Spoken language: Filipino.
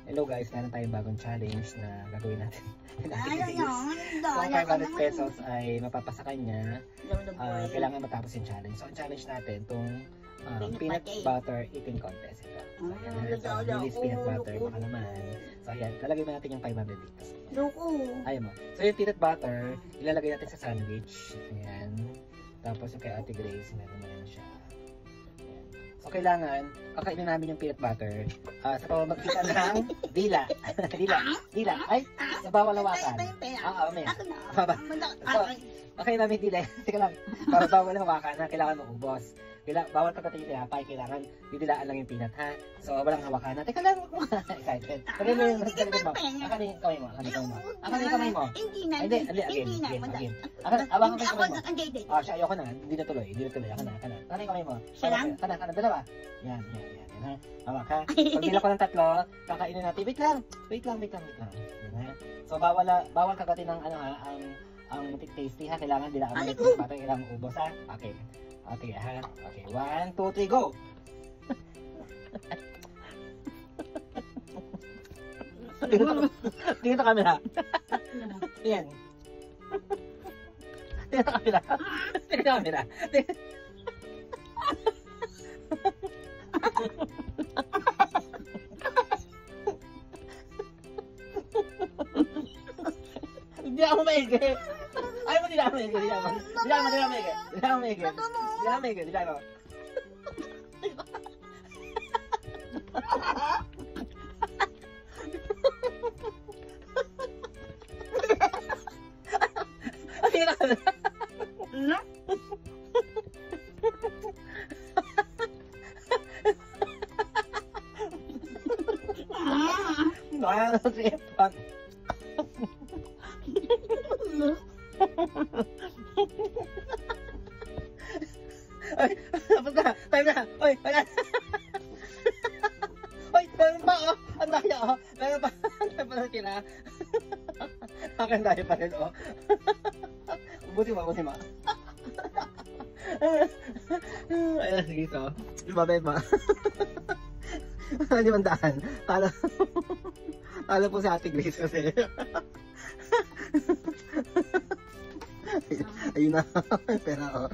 Hello guys, meron tayong bagong challenge na gagawin natin. Ano Kung 500 pesos ay mapapasa kanya, kailangan matapos yung challenge. So ang challenge natin, itong peanut butter eating contest. Ito. So ayan, so Lily's peanut butter, baka naman. So ayan, lalagay mo natin yung 500 dito. Ayaw mo. So yung peanut butter, ilalagay natin sa sandwich. Ayan. Tapos yung kay Ate Grace, meron na siya. So, kailangan, kakainin namin yung peanut butter sa pamamagitan ng dila. Dila. Ay, sa bawal hawakan. Oo, may. So, kakainin namin dila. Teka lang, bawal hawakan na kailangan maubos. Bawal kagatin yung tinapay, kailangan didilaan lang yung peanut, ha? So, walang hawakan na. Teka lang, excited. Pagay mo yung salikod mo. Akanin yung kamay mo. Akanin yung kamay mo. Hindi, again. Abang kamay mo. Siya, ayoko na. Hindi na tuloy. Akanin yung kamay mo. Kanan, dalawa. Yan, ha? Hawak, ha? Pag bila ko ng 3, kakainin natin. Wait lang. Yan, ha? So, bawal kagatin ng, ang tasty, ha? Kailangan dilaan mo yung peanut butter, kailangan ubos, ha? Okay, ha? Okay, 1, 2, 3, go! Tingin sa camera. Yan. Tingin sa camera. Hindi ako maigi. Ayaw mo, hindi ako maigi. Ay, tapos na. Time na. Oy, wala. Oy, meron pa, oh. Ang daya, oh. Meron pa. Meron pa na sila. Akin daya pa rin, oh. Ubusin mo. Ayun, sige, so. Ibabay pa. 500. Talo po si Ate Grace kasi. Ayun na. Pera, oh.